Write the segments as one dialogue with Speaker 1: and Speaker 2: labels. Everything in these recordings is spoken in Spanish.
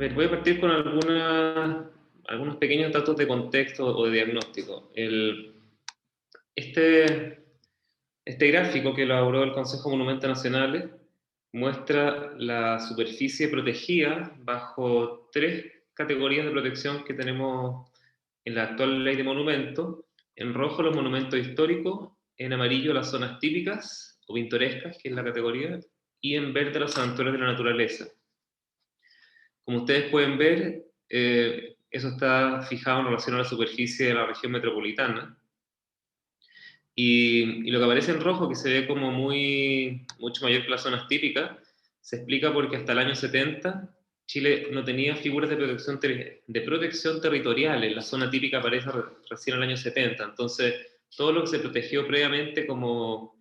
Speaker 1: A ver, voy a partir con algunos pequeños datos de contexto o de diagnóstico. Este, este gráfico que elaboró el Consejo de Monumentos Nacionales muestra la superficie protegida bajo tres categorías de protección que tenemos en la actual ley de monumentos. En rojo los monumentos históricos, en amarillo las zonas típicas o pintorescas, que es la categoría, y en verde los santuarios de la naturaleza. Como ustedes pueden ver, eso está fijado en relación a la superficie de la región metropolitana. Y lo que aparece en rojo, que se ve como mucho mayor que las zonas típicas, se explica porque hasta el año 70 Chile no tenía figuras de protección territorial. En la zona típica aparece recién en el año 70. Entonces, todo lo que se protegió previamente como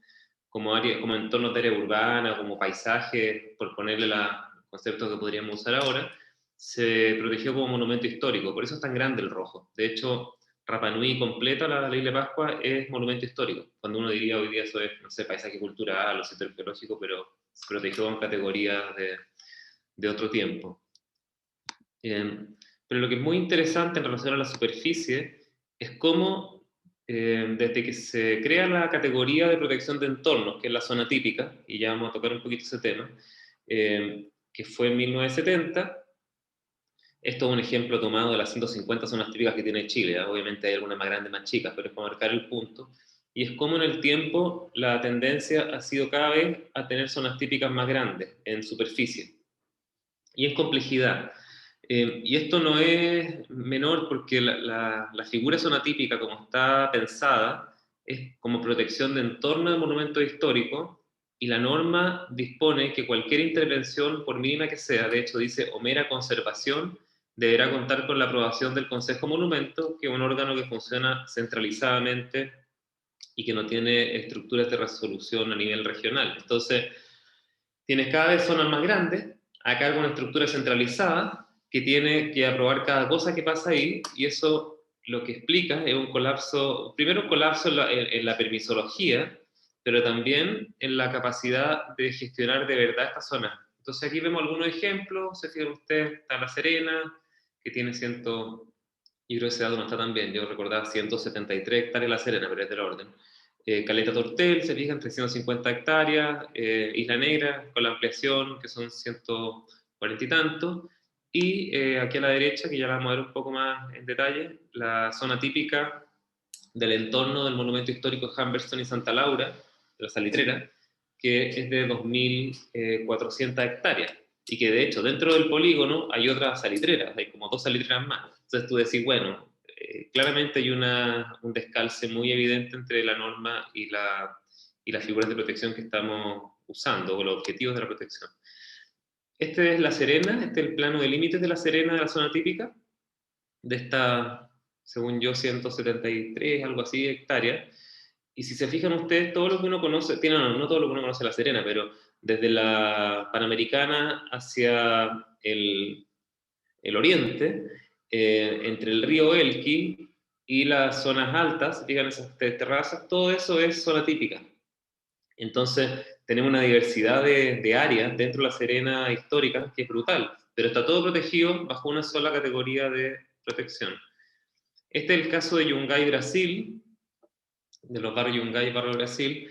Speaker 1: entornos de área urbana, como paisaje, por ponerle los conceptos que podríamos usar ahora, se protegió como monumento histórico. Por eso es tan grande el rojo. De hecho, Rapa Nui completa la Isla de Pascua es monumento histórico. Cuando uno diría hoy día eso es, no sé, paisaje cultural o sitio arqueológico, pero se protegió en categorías de otro tiempo. Pero lo que es muy interesante en relación a la superficie es cómo desde que se crea la categoría de protección de entornos, que es la zona típica, y ya vamos a tocar un poquito ese tema, que fue en 1970. Esto es un ejemplo tomado de las 150 zonas típicas que tiene Chile, ¿eh? Obviamente hay algunas más grandes, más chicas, pero es para marcar el punto. Y es como en el tiempo la tendencia ha sido cada vez a tener zonas típicas más grandes en superficie y en complejidad. Y esto no es menor porque la figura zona típica, como está pensada, es como protección de entorno de monumentos históricos, y la norma dispone que cualquier intervención, por mínima que sea, de hecho dice o mera conservación, deberá contar con la aprobación del Consejo Monumento, que es un órgano que funciona centralizadamente y que no tiene estructuras de resolución a nivel regional. Entonces, tienes cada vez zonas más grandes, a cargo de una estructura centralizada que tiene que aprobar cada cosa que pasa ahí, y eso lo que explica es un colapso, primero un colapso en la permisología, pero también en la capacidad de gestionar de verdad esta zona. Entonces aquí vemos algunos ejemplos. Se fijan ustedes, está La Serena, que tiene yo creo que ese dato no está tan bien, yo recordaba 173 hectáreas La Serena, pero es del orden. Caleta Tortel, se fijan, 350 hectáreas, Isla Negra, con la ampliación, que son 140 y tantos, y aquí a la derecha, que ya la vamos a ver un poco más en detalle, la zona típica del entorno del monumento histórico Humberston y Santa Laura, de la Salitrera, que es de 2.400 hectáreas, y que de hecho dentro del polígono hay otras salitreras, hay como 2 salitreras más. Entonces tú decís, bueno, claramente hay un descalce muy evidente entre la norma y las figuras de protección que estamos usando, o los objetivos de la protección. Este es La Serena, este es el plano de límites de La Serena, de la zona típica, de esta, según yo, 173, algo así, hectáreas. Y si se fijan ustedes, todo lo que uno conoce, no todo lo que uno conoce de La Serena, pero desde la Panamericana hacia el oriente, entre el río Elqui y las zonas altas, digan esas terrazas, todo eso es zona típica. Entonces, tenemos una diversidad de áreas dentro de La Serena histórica que es brutal, pero está todo protegido bajo una sola categoría de protección. Este es el caso de Yungay, Brasil, de los barrios Yungay y Barrio Brasil,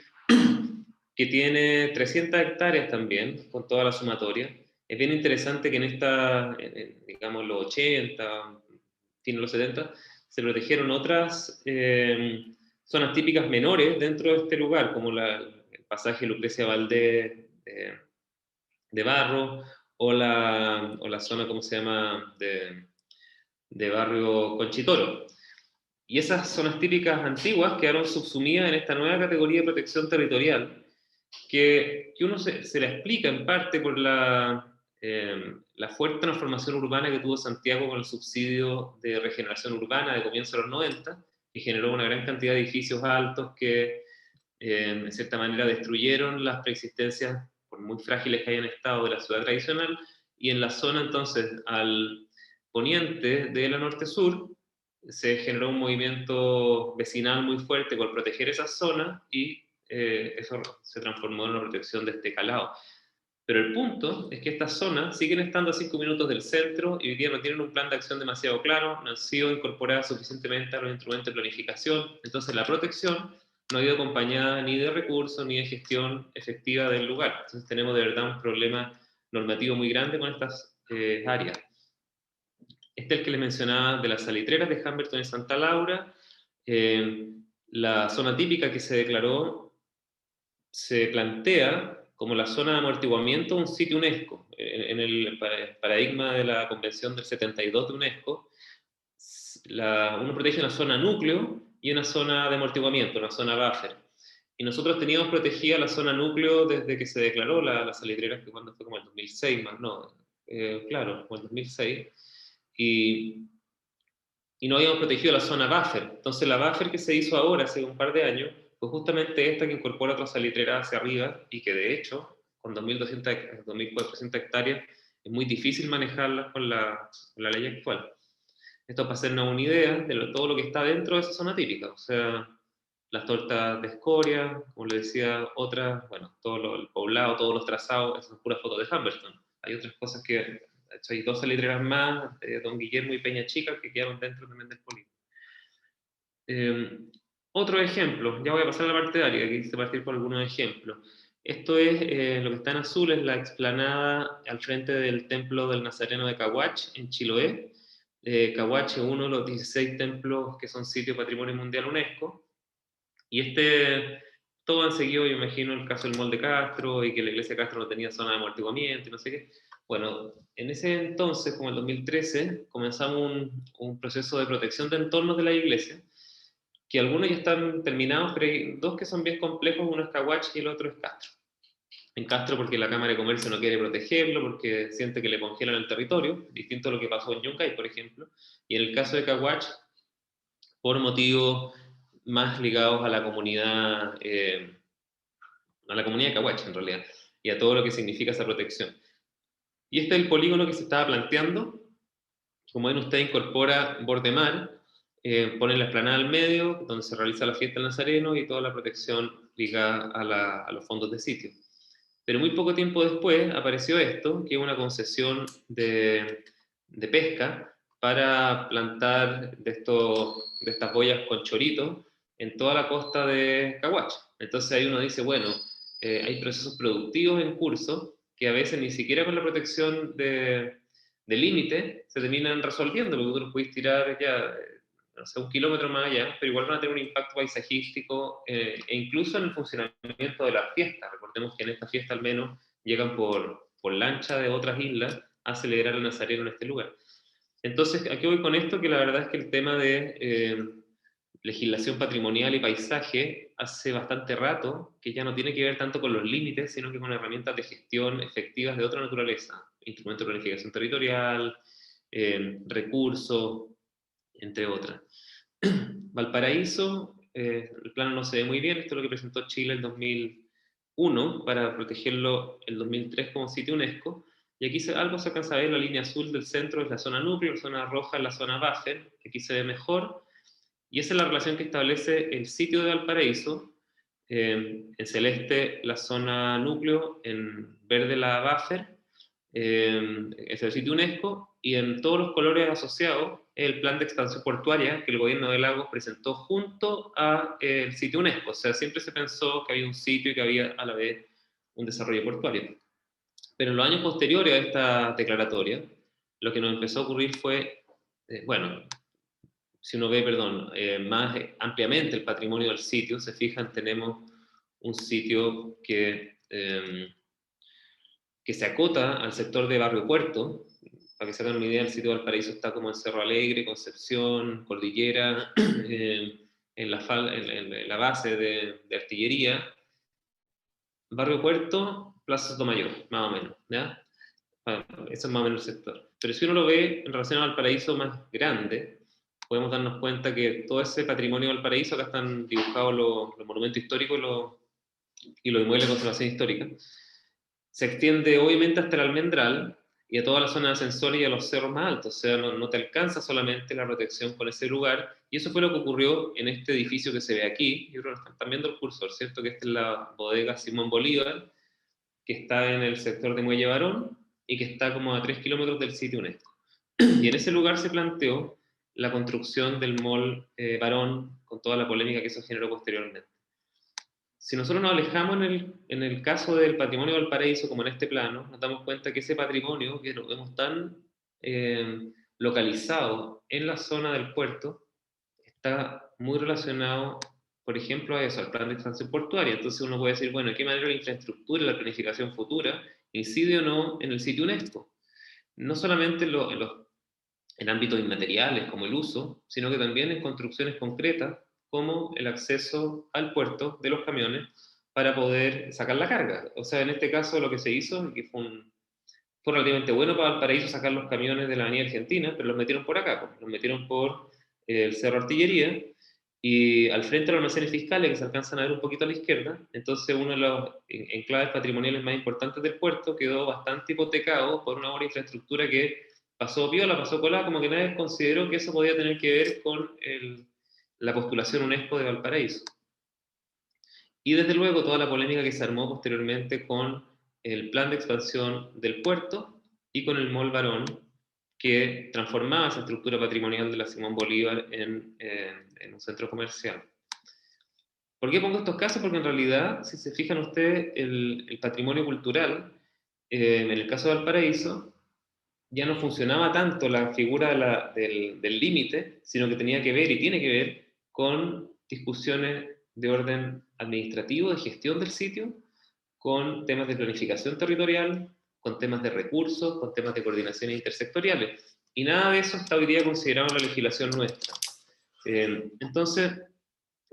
Speaker 1: que tiene 300 hectáreas también, con toda la sumatoria. Es bien interesante que digamos, los 80, fin de los 70, se protegieron otras zonas típicas menores dentro de este lugar, como el pasaje Lucrecia Valdés de Barro, o la zona, ¿cómo se llama?, de Barrio Conchitoro. Y esas zonas típicas antiguas quedaron subsumidas en esta nueva categoría de protección territorial, que uno se la explica en parte por la fuerte transformación urbana que tuvo Santiago con el subsidio de regeneración urbana de comienzo de los 90, y generó una gran cantidad de edificios altos que, en cierta manera, destruyeron las preexistencias, por muy frágiles que hayan estado, de la ciudad tradicional. Y en la zona, entonces, al poniente de la norte-sur, se generó un movimiento vecinal muy fuerte por proteger esa zona, y eso se transformó en una protección de este calado. Pero el punto es que estas zonas siguen estando a 5 minutos del centro y hoy día no tienen un plan de acción demasiado claro, no han sido incorporadas suficientemente a los instrumentos de planificación. Entonces la protección no ha ido acompañada ni de recursos ni de gestión efectiva del lugar. Entonces tenemos de verdad un problema normativo muy grande con estas áreas. Este es el que les mencionaba de las salitreras de Humberton y Santa Laura. La zona típica que se declaró se plantea como la zona de amortiguamiento un sitio UNESCO. En el paradigma de la Convención del 72 de UNESCO, uno protege una zona núcleo y una zona de amortiguamiento, una zona buffer. Y nosotros teníamos protegida la zona núcleo desde que se declaró la salitrera, que cuando fue como el 2006, más no, claro, como el 2006. Y no habíamos protegido la zona buffer. Entonces la buffer que se hizo ahora, hace un par de años, fue justamente esta que incorpora otras salitreras hacia arriba y que de hecho, con 2.200, 2.400 hectáreas, es muy difícil manejarlas con la ley actual. Esto para hacernos una idea de todo lo que está dentro de esa zona típica, o sea, las tortas de escoria, como le decía, otras, bueno, todo el poblado, todos los trazados, esas son puras fotos de Humberton. Hay otras cosas que, de hecho, hay 2 salitreras más, Don Guillermo y Peña Chica, que quedaron dentro también del polígono. Otro ejemplo, ya voy a pasar a la parte de área, que quise partir por algunos ejemplos. Esto es, lo que está en azul es la explanada al frente del templo del Nazareno de Cahuach, en Chiloé. Cahuach es uno de los 16 templos que son sitio patrimonio mundial UNESCO. Y todos han seguido, yo imagino, el caso del Molde Castro y que la iglesia de Castro no tenía zona de amortiguamiento y no sé qué. Bueno, en ese entonces, como el 2013, comenzamos un proceso de protección de entornos de la iglesia, que algunos ya están terminados, pero hay 2 que son bien complejos, uno es Cahuach y el otro es Castro. En Castro porque la Cámara de Comercio no quiere protegerlo, porque siente que le congelan el territorio, distinto a lo que pasó en Yungay, por ejemplo. Y en el caso de Cahuach, por motivos más ligados a la comunidad de Cahuach en realidad, y a todo lo que significa esa protección. Y este es el polígono que se estaba planteando. Como ven, usted incorpora borde mar, pone la explanada al medio, donde se realiza la fiesta del Nazareno y toda la protección ligada a los fondos de sitio. Pero muy poco tiempo después apareció esto, que es una concesión de pesca para plantar de estas boyas con chorito en toda la costa de Cahuach. Entonces ahí uno dice, bueno, hay procesos productivos en curso que a veces ni siquiera con la protección de límite se terminan resolviendo, porque tú los puedes tirar ya, no sé, 1 kilómetro más allá, pero igual van a tener un impacto paisajístico e incluso en el funcionamiento de las fiestas. Recordemos que en esta fiesta al menos llegan por lancha de otras islas a celebrar el Nazareno en este lugar. Entonces, ¿a qué voy con esto? Que la verdad es que el tema de legislación patrimonial y paisaje hace bastante rato que ya no tiene que ver tanto con los límites, sino que con herramientas de gestión efectivas de otra naturaleza, instrumentos de planificación territorial, recursos, entre otras. Valparaíso, el plano no se ve muy bien, esto es lo que presentó Chile en 2001 para protegerlo el 2003 como sitio UNESCO, y aquí algo se alcanza a ver, la línea azul del centro es la zona núcleo, la zona roja es la zona buffer, que aquí se ve mejor, y esa es la relación que establece el sitio de Valparaíso, en celeste la zona núcleo, en verde la buffer, es el sitio UNESCO, y en todos los colores asociados el plan de expansión portuaria que el gobierno de Lagos presentó junto al sitio UNESCO. O sea, siempre se pensó que había un sitio y que había a la vez un desarrollo portuario. Pero en los años posteriores a esta declaratoria, lo que nos empezó a ocurrir fue, bueno, si uno ve, perdón, más ampliamente el patrimonio del sitio, se fijan, tenemos un sitio que se acota al sector de Barrio Puerto. Para que se hagan una idea, el sitio de Valparaíso está como en Cerro Alegre, Concepción, Cordillera, en la base de artillería. Barrio Puerto, Plaza Sotomayor, más o menos, ¿ya? Eso es más o menos el sector. Pero si uno lo ve en relación a Valparaíso más grande, podemos darnos cuenta que todo ese patrimonio de Valparaíso, acá están dibujados los monumentos históricos y los inmuebles de conservación histórica, se extiende obviamente hasta el Almendral y a toda la zona de Ascensores y a los cerros más altos. O sea, no te alcanza solamente la protección con ese lugar. Y eso fue lo que ocurrió en este edificio que se ve aquí. Yo creo que están viendo el cursor, ¿cierto? Que esta es la bodega Simón Bolívar, que está en el sector de Muelle Barón y que está como a 3 kilómetros del sitio UNESCO. Y en ese lugar se planteó la construcción del mall Barón, con toda la polémica que eso generó posteriormente. Si nosotros nos alejamos en el caso del patrimonio de Valparaíso, como en este plano, nos damos cuenta que ese patrimonio, que lo vemos tan localizado en la zona del puerto, está muy relacionado, por ejemplo, a eso, al plan de expansión portuaria. Entonces uno puede decir, bueno, ¿de qué manera la infraestructura y la planificación futura incide o no en el sitio UNESCO? No solamente en ámbitos inmateriales como el uso, sino que también en construcciones concretas como el acceso al puerto de los camiones para poder sacar la carga. O sea, en este caso lo que se hizo, que fue relativamente bueno para Valparaíso sacar los camiones de la Avenida Argentina, pero los metieron por acá, pues, los metieron por el Cerro Artillería, y al frente de los almacenes fiscales que se alcanzan a ver un poquito a la izquierda. Entonces uno de los enclaves patrimoniales más importantes del puerto quedó bastante hipotecado por una obra de infraestructura que pasó piola, pasó colada, como que nadie consideró que eso podía tener que ver con la postulación UNESCO de Valparaíso. Y desde luego toda la polémica que se armó posteriormente con el plan de expansión del puerto y con el Mall Barón, que transformaba esa estructura patrimonial de la Simón Bolívar en un centro comercial. ¿Por qué pongo estos casos? Porque en realidad, si se fijan ustedes, el patrimonio cultural, en el caso de Valparaíso, ya no funcionaba tanto la figura del límite, sino que tenía que ver y tiene que ver con discusiones de orden administrativo, de gestión del sitio, con temas de planificación territorial, con temas de recursos, con temas de coordinaciones intersectoriales. Y nada de eso está hoy día considerado en la legislación nuestra. Entonces,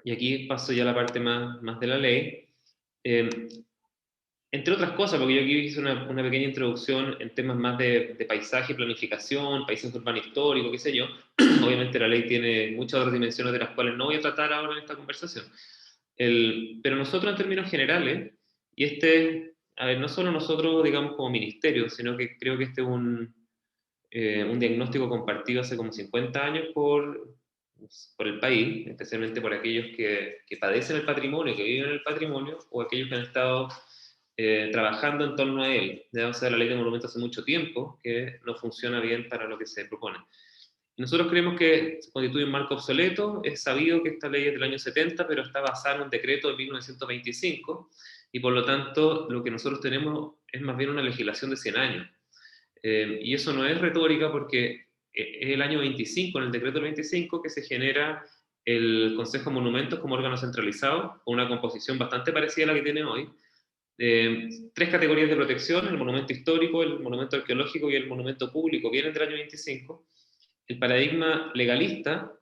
Speaker 1: y aquí paso ya a la parte más de la ley, entre otras cosas, porque yo aquí hice una pequeña introducción en temas más de paisaje, planificación, paisaje urbano histórico, qué sé yo. Obviamente la ley tiene muchas otras dimensiones de las cuales no voy a tratar ahora en esta conversación. Pero nosotros en términos generales, y a ver, no solo nosotros, digamos, como ministerio, sino que creo que este es un diagnóstico compartido hace como 50 años por el país, especialmente por aquellos que padecen el patrimonio, que viven en el patrimonio, o aquellos que han estado trabajando en torno a él. Ya, o sea, la ley de monumentos hace mucho tiempo que no funciona bien para lo que se propone. Nosotros creemos que se constituye un marco obsoleto. Es sabido que esta ley es del año 70, pero está basada en un decreto de 1925, y por lo tanto lo que nosotros tenemos es más bien una legislación de 100 años. Y eso no es retórica, porque es el año 25, en el decreto del 25, que se genera el Consejo de Monumentos como órgano centralizado, con una composición bastante parecida a la que tiene hoy. Tres categorías de protección: el monumento histórico, el monumento arqueológico y el monumento público, vienen del año 25. El paradigma legalista,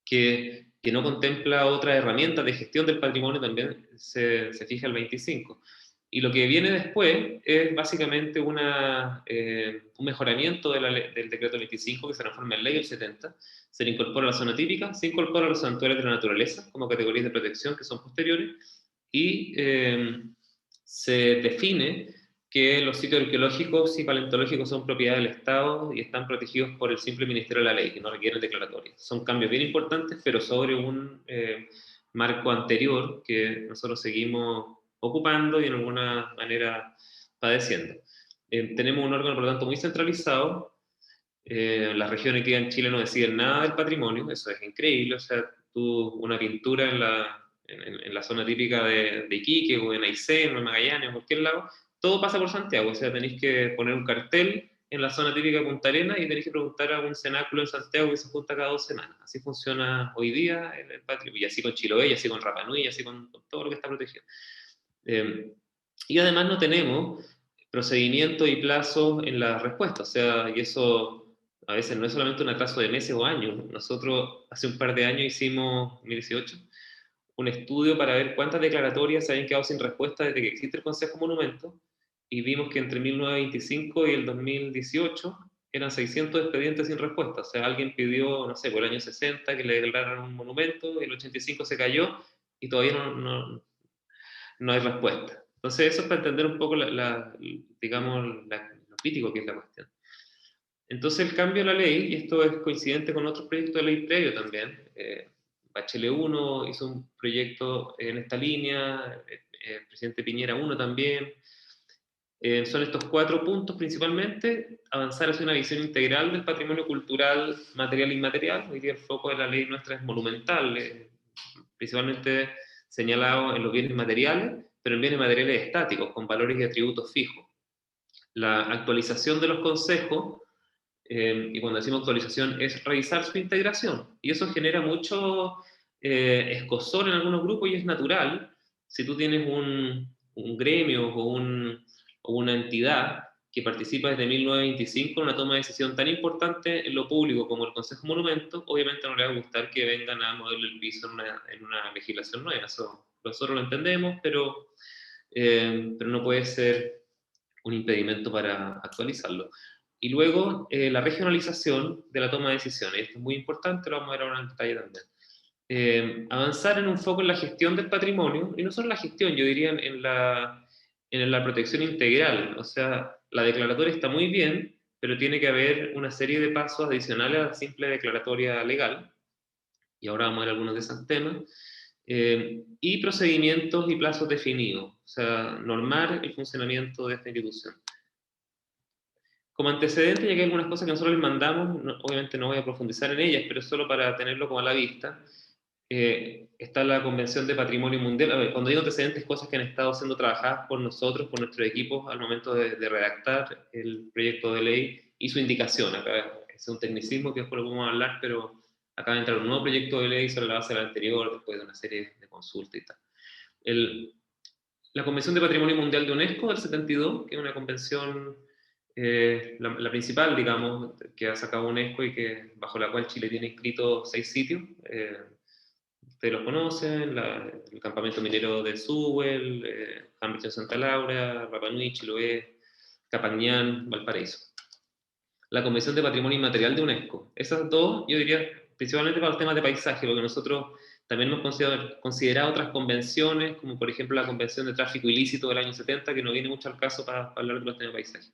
Speaker 1: que no contempla otras herramientas de gestión del patrimonio, también se fija el 25. Y lo que viene después es básicamente un mejoramiento del decreto 25, que se transforma en ley del 70. Se le incorpora la zona típica, se incorpora los santuarios de la naturaleza como categorías de protección que son posteriores, y se define que los sitios arqueológicos y paleontológicos son propiedad del Estado y están protegidos por el simple Ministerio de la Ley, que no requieren declaratoria. Son cambios bien importantes, pero sobre un marco anterior que nosotros seguimos ocupando y en alguna manera padeciendo. Tenemos un órgano, por lo tanto, muy centralizado. Las regiones que en Chile no deciden nada del patrimonio, eso es increíble. O sea, una pintura en la zona típica de Iquique, o en Aysén, o en Magallanes, o en cualquier lado, todo pasa por Santiago. O sea, tenéis que poner un cartel en la zona típica de Punta Arenas y tenéis que preguntar a un cenáculo en Santiago que se junta cada 2 semanas. Así funciona hoy día el patrimonio, y así con Chiloé, y así con Rapa Nui, y así con todo lo que está protegido. Y además no tenemos procedimiento y plazo en la respuesta. O sea, y eso a veces no es solamente un atraso de meses o años. Nosotros hace un par de años hicimos, 2018, un estudio para ver cuántas declaratorias se habían quedado sin respuesta desde que existe el Consejo Monumento, y vimos que entre 1925 y el 2018 eran 600 expedientes sin respuesta. O sea, alguien pidió, no sé, por el año 60 que le declararan un monumento, el 85 se cayó y todavía no hay respuesta. Entonces eso es para entender un poco digamos, lo crítico que es la cuestión. Entonces el cambio de la ley, y esto es coincidente con otros proyectos de ley previo también, Bachelet 1 hizo un proyecto en esta línea, el presidente Piñera 1 también, Son estos 4 puntos principalmente: avanzar hacia una visión integral del patrimonio cultural, material e inmaterial. Hoy día el foco de la ley nuestra es monumental, principalmente señalado en los bienes materiales, pero en bienes materiales estáticos, con valores y atributos fijos. La actualización de los consejos, y cuando decimos actualización es revisar su integración, y eso genera mucho escozor en algunos grupos, y es natural. Si tú tienes un gremio o una entidad que participa desde 1925 en una toma de decisión tan importante en lo público como el Consejo Monumento, obviamente no le va a gustar que vengan a moverle el piso en una legislación nueva. Eso nosotros lo entendemos, pero no puede ser un impedimento para actualizarlo. Y luego, la regionalización de la toma de decisiones. Esto es muy importante, lo vamos a ver ahora en detalle también. Avanzar en un foco en la gestión del patrimonio, y no solo la gestión, yo diría en la protección integral. O sea, la declaratoria está muy bien, pero tiene que haber una serie de pasos adicionales a la simple declaratoria legal, y ahora vamos a ver algunos de esos temas. Y procedimientos y plazos definidos, o sea, normar el funcionamiento de esta institución. Como antecedente, ya que hay algunas cosas que nosotros les mandamos, obviamente no voy a profundizar en ellas, pero solo para tenerlo como a la vista. Está la Convención de Patrimonio Mundial. A ver, cuando digo antecedentes, cosas que han estado siendo trabajadas por nosotros, por nuestros equipos, al momento de redactar el proyecto de ley y su indicación. Acá es un tecnicismo que después lo vamos a hablar, pero acaba de entrar un nuevo proyecto de ley sobre la base del anterior, después de una serie de consultas y tal. La Convención de Patrimonio Mundial de UNESCO del 72, que es una convención, la principal, digamos, que ha sacado UNESCO y bajo la cual Chile tiene inscritos 6 sitios. Ustedes los conocen: el campamento minero de Sewell, Cambridge en Santa Laura, Rapa Nui, Chiloé, Capañán, Valparaíso. La Convención de Patrimonio Inmaterial de UNESCO. Esas dos, yo diría, principalmente para los temas de paisaje, porque nosotros también hemos considerado otras convenciones, como por ejemplo la Convención de Tráfico Ilícito del año 70, que no viene mucho al caso para hablar de los temas de paisaje.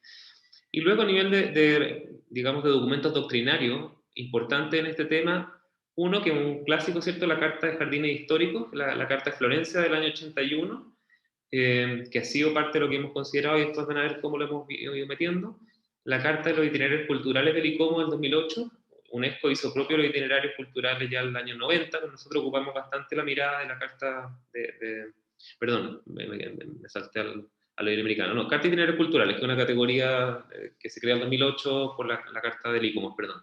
Speaker 1: Y luego, a nivel digamos, de documentos doctrinarios importantes en este tema, uno que es un clásico, ¿cierto? La Carta de Jardines Históricos, la Carta de Florencia del año 81, que ha sido parte de lo que hemos considerado, y después van a ver cómo lo hemos ido metiendo. La Carta de los Itinerarios Culturales del ICOMO del 2008. UNESCO hizo propio los itinerarios culturales ya en el año 90, pero nosotros ocupamos bastante la mirada de la Carta perdón, me salté a lo iberoamericano. No, Carta de Itinerarios Culturales, que es una categoría que se crea en 2008 por la Carta del ICOMOS, perdón.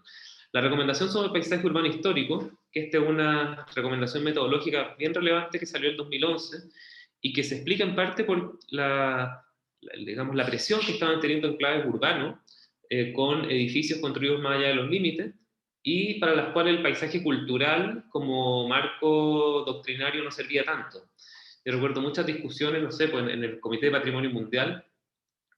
Speaker 1: La recomendación sobre el paisaje urbano histórico, que esta es una recomendación metodológica bien relevante que salió en 2011 y que se explica en parte por digamos, la presión que estaban teniendo enclaves urbanos con edificios construidos más allá de los límites, y para las cuales el paisaje cultural como marco doctrinario no servía tanto. Yo recuerdo muchas discusiones, no sé, pues en el Comité de Patrimonio Mundial,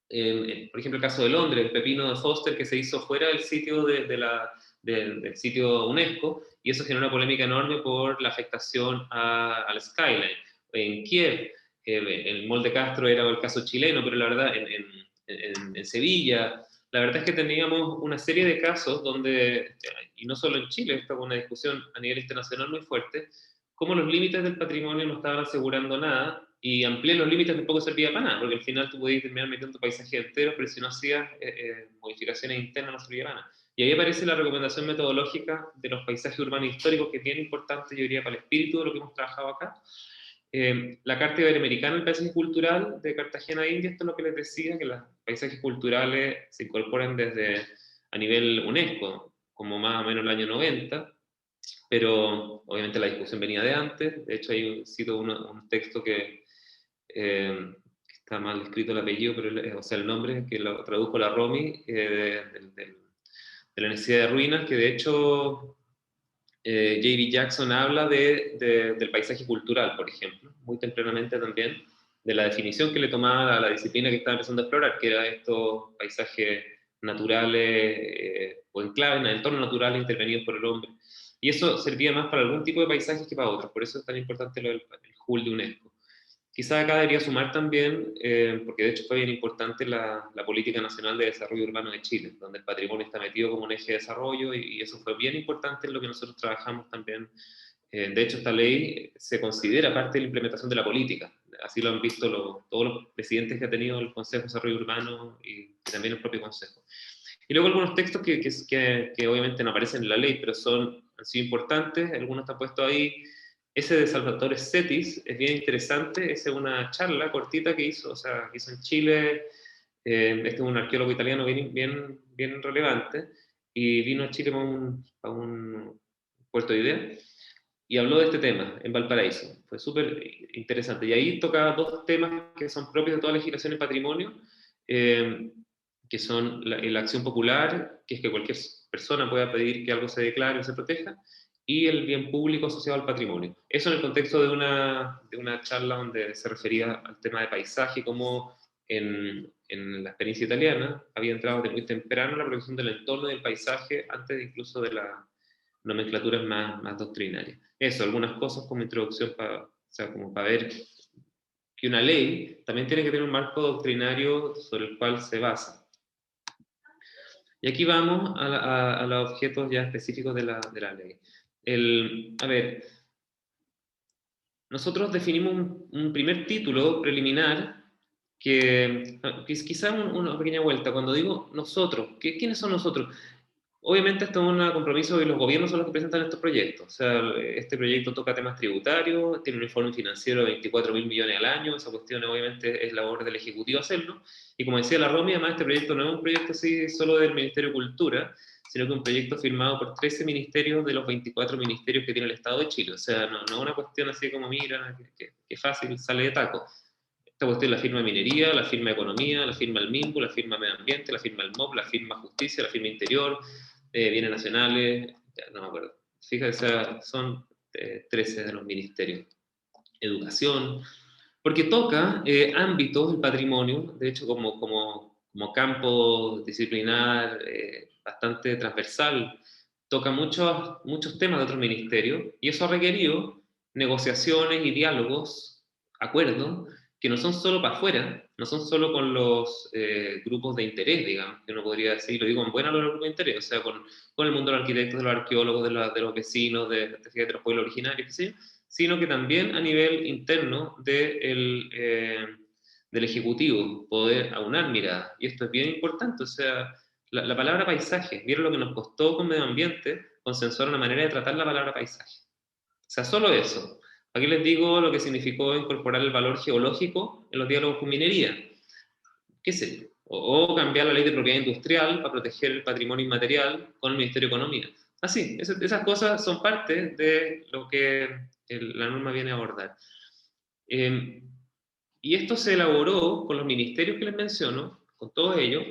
Speaker 1: por ejemplo, el caso de Londres, el pepino de Foster, que se hizo fuera del sitio del sitio UNESCO, y eso generó una polémica enorme por la afectación al skyline. En Kiev, el Mall de Castro era el caso chileno, pero la verdad, en Sevilla, la verdad es que teníamos una serie de casos donde, y no solo en Chile, esto fue una discusión a nivel internacional muy fuerte, cómo los límites del patrimonio no estaban asegurando nada, y ampliar los límites tampoco servía para nada, porque al final tú podías terminar metiendo paisaje entero, pero si no hacías modificaciones internas no servía para nada. Y ahí aparece la recomendación metodológica de los paisajes urbanos históricos, que es bien importante, yo diría, para el espíritu de lo que hemos trabajado acá. La Carta Iberoamericana del Paisaje Cultural de Cartagena, India, esto es lo que les decía, que los paisajes culturales se incorporan desde a nivel UNESCO, como más o menos el año 90, pero obviamente la discusión venía de antes. De hecho, hay cito un texto que está mal escrito el apellido, pero, o sea, el nombre, que lo tradujo la Romy, de la necesidad de ruinas, que de hecho J.B. Jackson habla del paisaje cultural, por ejemplo, muy tempranamente también, de la definición que le tomaba a la disciplina que estaba empezando a explorar, que era estos paisajes naturales o enclaves, entornos naturales intervenidos por el hombre. Y eso servía más para algún tipo de paisajes que para otros, por eso es tan importante el HUL de UNESCO. Quizás acá debería sumar también, porque de hecho fue bien importante la Política Nacional de Desarrollo Urbano de Chile, donde el patrimonio está metido como un eje de desarrollo, y eso fue bien importante en lo que nosotros trabajamos también De hecho, esta ley se considera parte de la implementación de la política. Así lo han visto todos los presidentes que ha tenido el Consejo de Desarrollo Urbano y también el propio Consejo. Y luego algunos textos que obviamente no aparecen en la ley, pero han sido importantes, algunos están puestos ahí. Ese de Salvatore Settis es bien interesante, esa es una charla cortita que hizo, que hizo en Chile. Este es un arqueólogo italiano bien relevante, y vino a Chile a un puerto de ideas, y habló de este tema en Valparaíso. Fue súper interesante. Y ahí tocaba dos temas que son propios de toda legislación en patrimonio, que son la acción popular, que es que cualquier persona pueda pedir que algo se declare o se proteja, y el bien público asociado al patrimonio. Eso en el contexto de una charla donde se refería al tema de paisaje, como en la experiencia italiana había entrado desde muy temprano la protección del entorno y del paisaje, antes incluso de las nomenclaturas más doctrinarias. Eso, algunas cosas como introducción, como para ver que una ley también tiene que tener un marco doctrinario sobre el cual se basa. Y aquí vamos a los objetos ya específicos de la ley. A ver, nosotros definimos un primer título preliminar que quizás una pequeña vuelta. Cuando digo nosotros, ¿quiénes son nosotros? Obviamente esto es un compromiso de los gobiernos, son los que presentan estos proyectos. O sea, este proyecto toca temas tributarios, tiene un informe financiero de 24.000 millones al año, esa cuestión obviamente es labor del Ejecutivo hacerlo. Y como decía la Romy, además este proyecto no es un proyecto así solo del Ministerio de Cultura, sino que un proyecto firmado por 13 ministerios de los 24 ministerios que tiene el Estado de Chile. O sea, no es una cuestión así como, mira, que fácil, sale de taco. Esta cuestión la firma Minería, la firma Economía, la firma el MIMBU, la firma Medio Ambiente, la firma el MOP, la firma Justicia, la firma Interior, bienes nacionales, ya no me acuerdo. Fíjate, son 13 de los ministerios. Educación, porque toca ámbitos del patrimonio, de hecho como campo disciplinar bastante transversal, toca muchos temas de otros ministerios, y eso ha requerido negociaciones y diálogos, acuerdos, que no son solo para afuera, no son solo con los grupos de interés, digamos, que uno podría decir, lo digo en buena los grupos de interés, o sea, con el mundo de los arquitectos, de los arqueólogos, de los vecinos, de los pueblos originarios, qué sé yo, sino que también a nivel interno del Ejecutivo, poder aunar miradas. Y esto es bien importante, o sea, la palabra paisaje, ¿vieron lo que nos costó con medio ambiente consensuar una manera de tratar la palabra paisaje? O sea, solo eso. Aquí les digo lo que significó incorporar el valor geológico en los diálogos con minería. ¿Qué sé yo? O cambiar la ley de propiedad industrial para proteger el patrimonio inmaterial con el Ministerio de Economía. Así, esas cosas son parte de lo que la norma viene a abordar. Y esto se elaboró con los ministerios que les menciono, con todos ellos,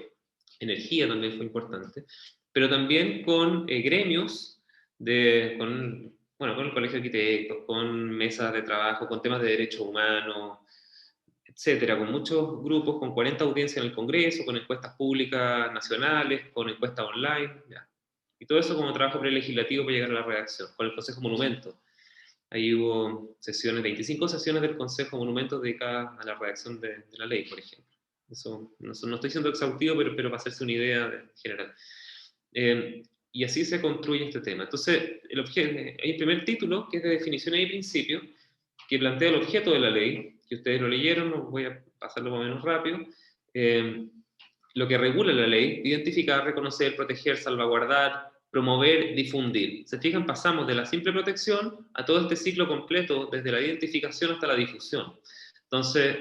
Speaker 1: energía también fue importante, pero también con gremios, con el Colegio de Arquitectos, con mesas de trabajo, con temas de derechos humanos, etcétera, con muchos grupos, con 40 audiencias en el Congreso, con encuestas públicas nacionales, con encuestas online, ya. Y todo eso como trabajo prelegislativo para llegar a la redacción, con el Consejo Monumentos. Ahí hubo 25 sesiones del Consejo Monumentos dedicadas a la redacción de la ley, por ejemplo. Eso no estoy siendo exhaustivo, pero para hacerse una idea general. Y así se construye este tema. Entonces, hay un primer título, que es de definiciones y principios, que plantea el objeto de la ley, que ustedes lo leyeron, no voy a pasarlo más o menos rápido. Lo que regula la ley: identificar, reconocer, proteger, salvaguardar, promover, difundir. Se fijan, pasamos de la simple protección a todo este ciclo completo, desde la identificación hasta la difusión. Entonces,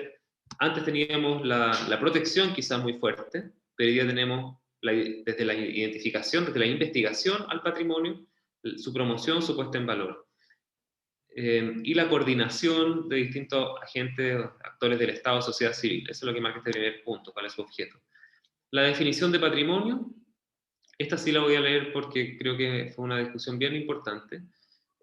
Speaker 1: antes teníamos la protección quizás muy fuerte, pero hoy día tenemos desde la identificación, desde la investigación al patrimonio, su promoción, su puesta en valor. Y la coordinación de distintos agentes, actores del Estado, sociedad civil. Eso es lo que marca este primer punto, cuál es su objeto. La definición de patrimonio, esta sí la voy a leer porque creo que fue una discusión bien importante.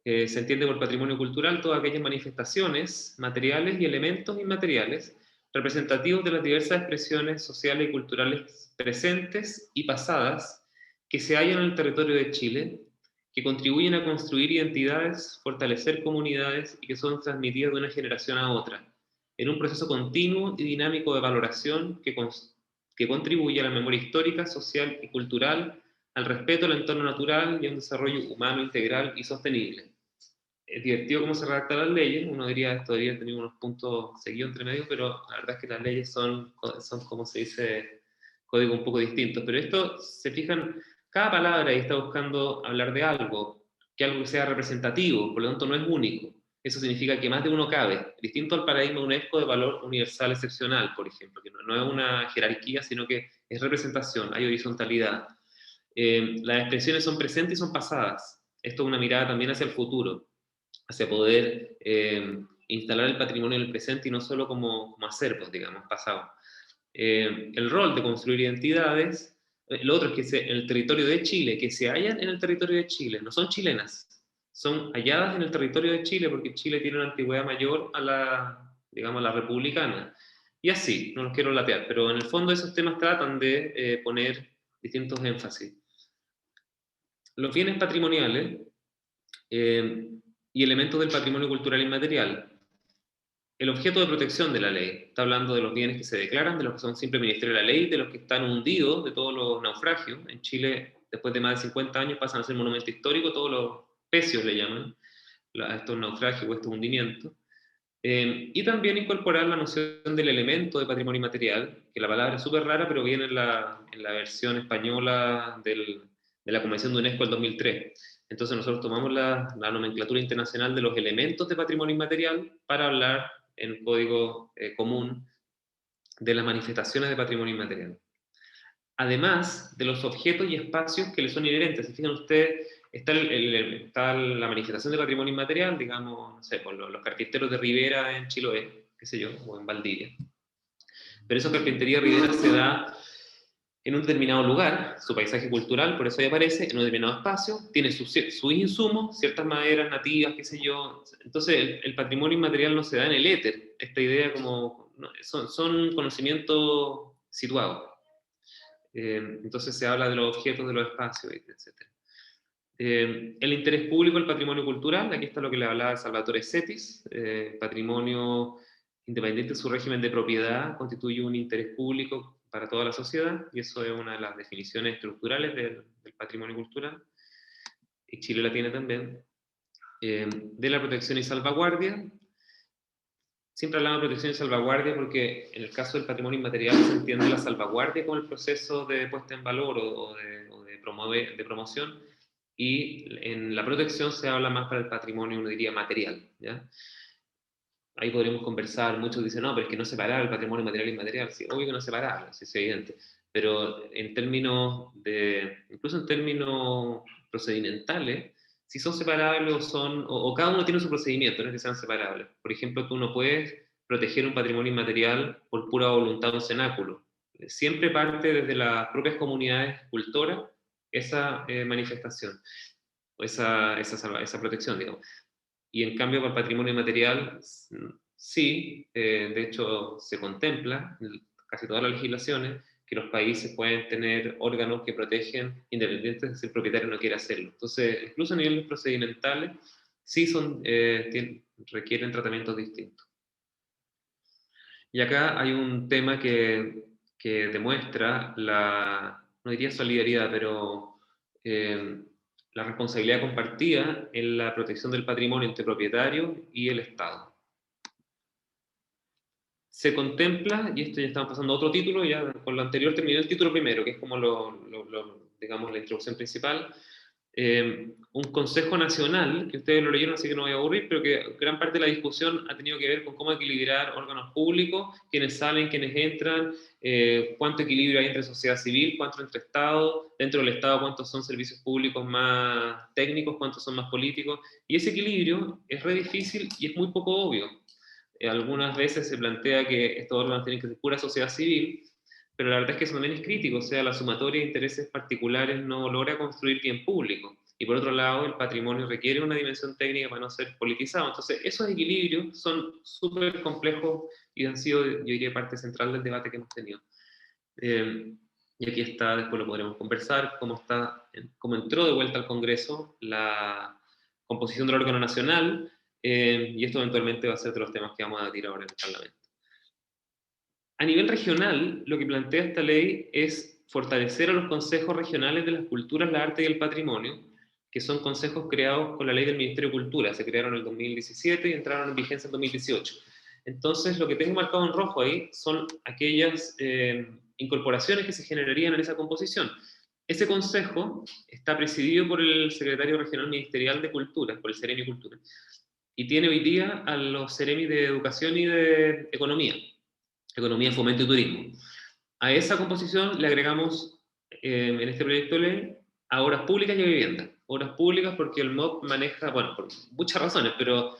Speaker 1: Se entiende por patrimonio cultural todas aquellas manifestaciones materiales y elementos inmateriales representativos de las diversas expresiones sociales y culturales presentes y pasadas que se hallan en el territorio de Chile, que contribuyen a construir identidades, fortalecer comunidades y que son transmitidas de una generación a otra, en un proceso continuo y dinámico de valoración que contribuye a la memoria histórica, social y cultural, al respeto al entorno natural y a un desarrollo humano integral y sostenible. es divertido cómo se redactan las leyes. Uno diría esto debería tener unos puntos seguidos entre medio, pero la verdad es que las leyes son como se dice, códigos un poco distintos. Pero esto, se fijan, cada palabra ahí está buscando hablar de algo, que algo sea representativo, por lo tanto no es único. Eso significa que más de uno cabe, distinto al paradigma UNESCO de valor universal excepcional, por ejemplo, que no es una jerarquía, sino que es representación, hay horizontalidad. Las expresiones son presentes y son pasadas. Esto es una mirada también hacia el futuro, hacia poder instalar el patrimonio en el presente y no solo como acervos, digamos, pasados. El rol de construir identidades, lo otro es que en el territorio de Chile, que se hallan en el territorio de Chile, no son chilenas, son halladas en el territorio de Chile porque Chile tiene una antigüedad mayor a la, digamos, a la republicana. Y así, no los quiero latear, pero en el fondo esos temas tratan de poner distintos énfasis. Los bienes patrimoniales y elementos del patrimonio cultural inmaterial. El objeto de protección de la ley. Está hablando de los bienes que se declaran, de los que son simple ministerio de la ley, de los que están hundidos, de todos los naufragios. En Chile, después de más de 50 años, pasan a ser monumento histórico, todos los pecios le llaman, a estos naufragios o estos hundimientos. Y también incorporar la noción del elemento de patrimonio inmaterial, que la palabra es súper rara, pero viene en la versión española de la Convención de UNESCO del 2003. Entonces nosotros tomamos la nomenclatura internacional de los elementos de patrimonio inmaterial para hablar en código común de las manifestaciones de patrimonio inmaterial. Además de los objetos y espacios que le son inherentes. Si fijan ustedes, está la manifestación de patrimonio inmaterial, digamos, no sé, por los carpinteros de Rivera en Chiloé, qué sé yo, o en Valdivia. Pero esa carpintería Rivera se da en un determinado lugar, su paisaje cultural, por eso ahí aparece, en un determinado espacio, tiene sus insumos, ciertas maderas nativas, qué sé yo. Entonces, el patrimonio inmaterial no se da en el éter, esta idea como, no, son conocimientos situados. Entonces se habla de los objetos, de los espacios, etc. El interés público del patrimonio cultural, aquí está lo que le hablaba Salvatore Setis, patrimonio independiente de su régimen de propiedad, constituye un interés público para toda la sociedad, y eso es una de las definiciones estructurales del patrimonio cultural, y Chile la tiene también. De la protección y salvaguardia, siempre hablamos de protección y salvaguardia porque en el caso del patrimonio inmaterial se entiende la salvaguardia como el proceso de puesta en valor o de promoción, y en la protección se habla más para el patrimonio, uno diría, material, ¿ya? Ahí podríamos conversar, muchos dicen, no, pero es que no es separable el patrimonio material e inmaterial. Sí, obvio que no es separable, sí, es evidente, pero en términos incluso en términos procedimentales, si son separables o cada uno tiene su procedimiento, no es que sean separables. Por ejemplo, tú no puedes proteger un patrimonio inmaterial por pura voluntad de un cenáculo. Siempre parte desde las propias comunidades cultoras esa manifestación, o esa protección, digamos. Y en cambio, para el patrimonio inmaterial, sí, de hecho se contempla en casi todas las legislaciones que los países pueden tener órganos que protegen independientes de si el propietario no quiere hacerlo. Entonces, incluso a niveles procedimentales, sí requieren tratamientos distintos. Y acá hay un tema que demuestra no diría solidaridad, pero la responsabilidad compartida en la protección del patrimonio entre propietario y el Estado. Se contempla, y esto ya estamos pasando a otro título, ya con lo anterior terminé el título primero, que es como digamos, la introducción principal, un Consejo Nacional, que ustedes lo leyeron, así que no voy a aburrir, pero que gran parte de la discusión ha tenido que ver con cómo equilibrar órganos públicos, quiénes salen, quiénes entran, cuánto equilibrio hay entre sociedad civil, cuánto entre Estado, dentro del Estado cuántos son servicios públicos más técnicos, cuántos son más políticos, y ese equilibrio es re difícil y es muy poco obvio. Algunas veces se plantea que estos órganos tienen que ser pura sociedad civil, pero la verdad es que eso también es crítico, o sea, la sumatoria de intereses particulares no logra construir bien público. Y por otro lado, el patrimonio requiere una dimensión técnica para no ser politizado. Entonces, esos equilibrios son súper complejos y han sido, yo diría, parte central del debate que hemos tenido. Y aquí está, después lo podremos conversar, cómo entró de vuelta al Congreso la composición del órgano nacional, y esto eventualmente va a ser de los temas que vamos a debatir ahora en el Parlamento. A nivel regional, lo que plantea esta ley es fortalecer a los consejos regionales de las culturas, la arte y el patrimonio, que son consejos creados con la ley del Ministerio de Cultura. Se crearon en el 2017 y entraron en vigencia en 2018. Entonces, lo que tengo marcado en rojo ahí son aquellas incorporaciones que se generarían en esa composición. Ese consejo está presidido por el secretario regional ministerial de Cultura, por el Ceremi Cultura, y tiene hoy día a los Ceremi de Educación y de Economía, Fomento y Turismo. A esa composición le agregamos en este proyecto de ley a obras públicas y a vivienda. Obras públicas porque el MOP maneja, bueno, por muchas razones, pero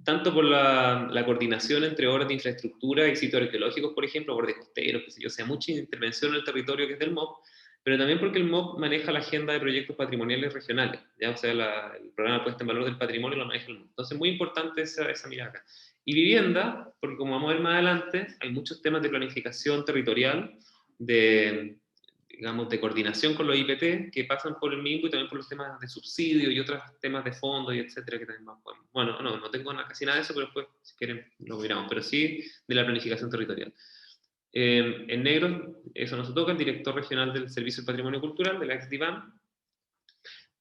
Speaker 1: tanto por la coordinación entre obras de infraestructura y sitios arqueológicos, por ejemplo, bordes costeros, que sé yo, sea mucha intervención en el territorio que es del MOP, pero también porque el MOP maneja la agenda de proyectos patrimoniales regionales, ¿ya? O sea, el programa de puesta en valor del patrimonio lo maneja el MOP. Entonces, muy importante esa mirada acá. Y vivienda, porque como vamos a ver más adelante, hay muchos temas de planificación territorial, digamos, de coordinación con los IPT que pasan por el MINCO y también por los temas de subsidio y otros temas de fondos y etcétera que también más podemos. Bueno, no tengo casi nada de eso, pero después, si quieren, lo miramos, pero sí de la planificación territorial. En negro, eso nos toca, el director regional del Servicio del Patrimonio Cultural, de la ex-DIVAM,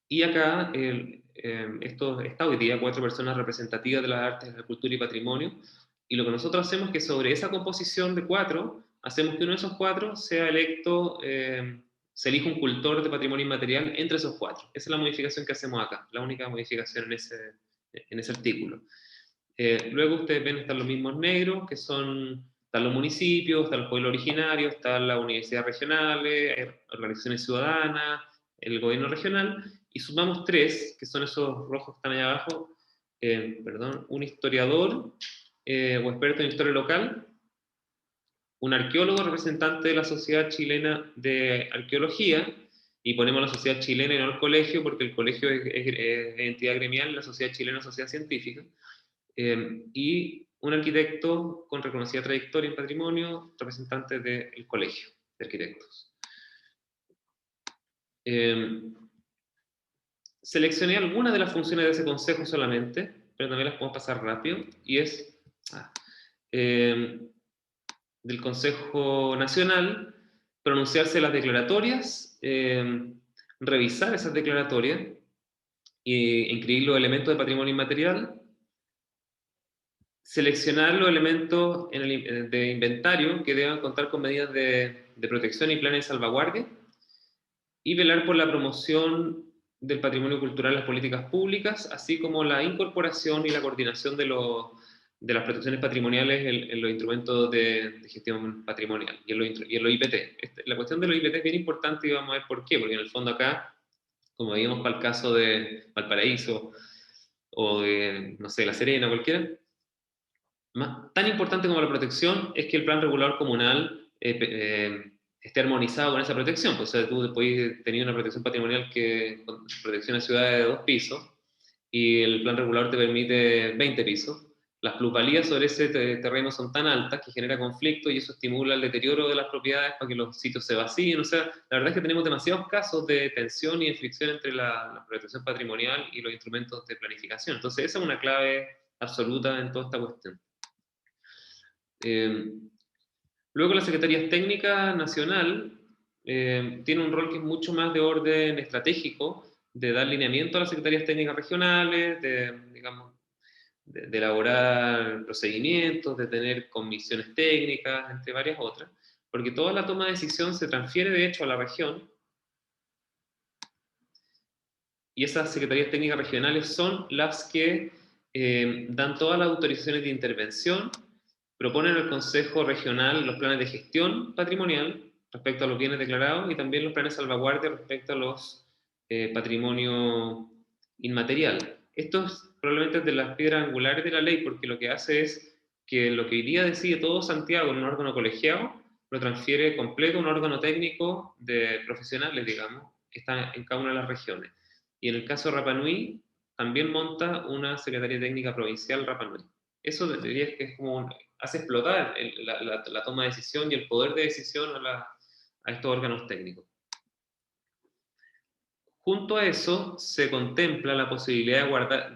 Speaker 1: y acá está hoy día 4 personas representativas de las artes, la cultura y patrimonio, y lo que nosotros hacemos es que sobre esa composición de 4, hacemos que uno de esos 4 sea electo, se elija un cultor de patrimonio inmaterial entre esos 4. Esa es la modificación que hacemos acá, la única modificación en ese artículo. Luego ustedes ven, están los mismos negros, que están los municipios, están los pueblos originarios, están las universidades regionales, organizaciones ciudadanas, el gobierno regional, y sumamos 3, que son esos rojos que están allá abajo, un historiador o experto en historia local, un arqueólogo representante de la Sociedad Chilena de Arqueología, y ponemos la Sociedad Chilena y no el colegio, porque el colegio es entidad gremial, la Sociedad Chilena es sociedad científica, y un arquitecto con reconocida trayectoria en patrimonio, representante del colegio de arquitectos. Seleccioné algunas de las funciones de ese consejo solamente, pero también las podemos pasar rápido, y es del Consejo Nacional pronunciarse las declaratorias, revisar esas declaratorias, e incluir los elementos de patrimonio inmaterial, seleccionar los elementos de inventario que deban contar con medidas de protección y planes de salvaguardia, y velar por la promoción del patrimonio cultural en las políticas públicas, así como la incorporación y la coordinación de las protecciones patrimoniales en los instrumentos de gestión patrimonial y en los IPT. La cuestión de los IPT es bien importante y vamos a ver por qué, porque en el fondo acá, como veíamos para el caso de Valparaíso o de, no sé, La Serena, cualquiera, tan importante como la protección es que el plan regulador comunal esté armonizado con esa protección. Pues, o sea, tú puedes tener una protección patrimonial con protección a ciudades de 2 pisos y el plan regulador te permite 20 pisos. Las plusvalías sobre ese terreno son tan altas que genera conflicto y eso estimula el deterioro de las propiedades para que los sitios se vacíen. O sea, la verdad es que tenemos demasiados casos de tensión y de fricción entre la protección patrimonial y los instrumentos de planificación. Entonces, esa es una clave absoluta en toda esta cuestión. Luego la Secretaría Técnica Nacional tiene un rol que es mucho más de orden estratégico, de dar lineamiento a las secretarías técnicas regionales, digamos, de elaborar procedimientos, de tener comisiones técnicas, entre varias otras, porque toda la toma de decisión se transfiere de hecho a la región, y esas secretarías técnicas regionales son las que dan todas las autorizaciones de intervención, proponen al Consejo Regional los planes de gestión patrimonial respecto a los bienes declarados y también los planes de salvaguardia respecto a los patrimonio inmaterial. Esto es probablemente de las piedras angulares de la ley, porque lo que hace es que lo que hoy día decide todo Santiago en un órgano colegiado, lo transfiere completo a un órgano técnico de profesionales, digamos, que está en cada una de las regiones. Y en el caso de Rapa Nui, también monta una Secretaría Técnica Provincial Rapa Nui. Eso diría que es como hace explotar la toma de decisión y el poder de decisión a estos órganos técnicos. Junto a eso, se contempla la posibilidad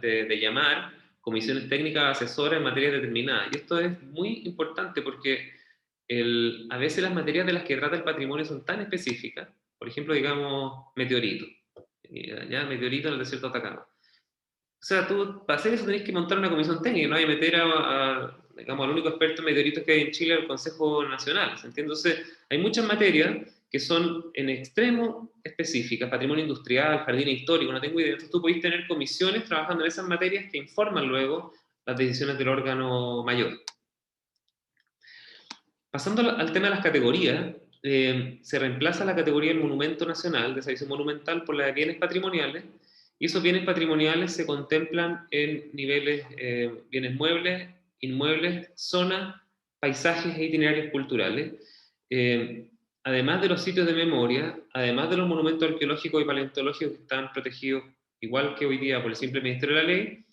Speaker 1: de llamar comisiones técnicas asesoras en materias determinadas. Y esto es muy importante porque a veces las materias de las que trata el patrimonio son tan específicas, por ejemplo, digamos, meteoritos. ya meteorito en el desierto de Atacama. O sea, tú para hacer eso tenés que montar una comisión técnica, no hay que meter digamos, al único experto en meteoritos que hay en Chile, el Consejo Nacional, ¿se entiende? Entonces, hay muchas materias que son en extremo específicas, patrimonio industrial, jardines históricos, no tengo idea. Entonces tú podés tener comisiones trabajando en esas materias que informan luego las decisiones del órgano mayor. Pasando al tema de las categorías, se reemplaza la categoría del monumento nacional, de servicio monumental, por la de bienes patrimoniales, y esos bienes patrimoniales se contemplan en niveles bienes muebles, inmuebles, zonas, paisajes e itinerarios culturales. Además de los sitios de memoria, además de los monumentos arqueológicos y paleontológicos que están protegidos, igual que hoy día por el simple Ministerio de la Ley,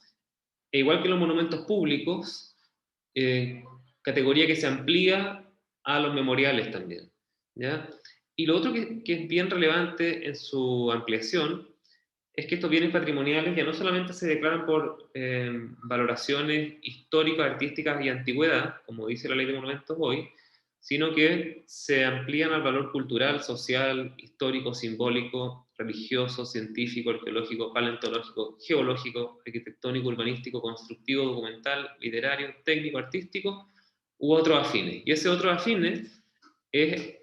Speaker 1: e igual que los monumentos públicos, categoría que se amplía a los memoriales también, ¿ya? Y lo otro que es bien relevante en su ampliación es que estos bienes patrimoniales ya no solamente se declaran por valoraciones históricas, artísticas y antigüedad, como dice la ley de monumentos hoy, sino que se amplían al valor cultural, social, histórico, simbólico, religioso, científico, arqueológico, paleontológico, geológico, arquitectónico, urbanístico, constructivo, documental, literario, técnico, artístico, u otros afines. Y ese otro afines es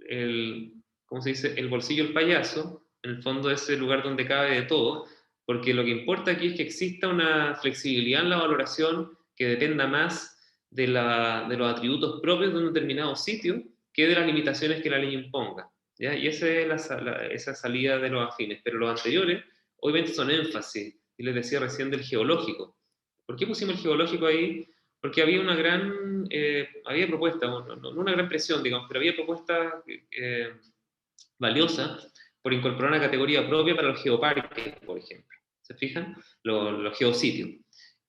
Speaker 1: el, ¿cómo se dice?, el bolsillo del payaso, en el fondo es el lugar donde cabe de todo, porque lo que importa aquí es que exista una flexibilidad en la valoración que dependa más de los atributos propios de un determinado sitio que de las limitaciones que la ley imponga, ¿ya? Y esa es esa salida de los afines. Pero los anteriores, obviamente, son énfasis, y les decía recién del geológico. ¿Por qué pusimos el geológico ahí? Porque había una gran, había propuestas, no una gran presión, digamos, pero había propuestas valiosas por incorporar una categoría propia para los geoparques, por ejemplo. ¿Se fijan? Los geositios.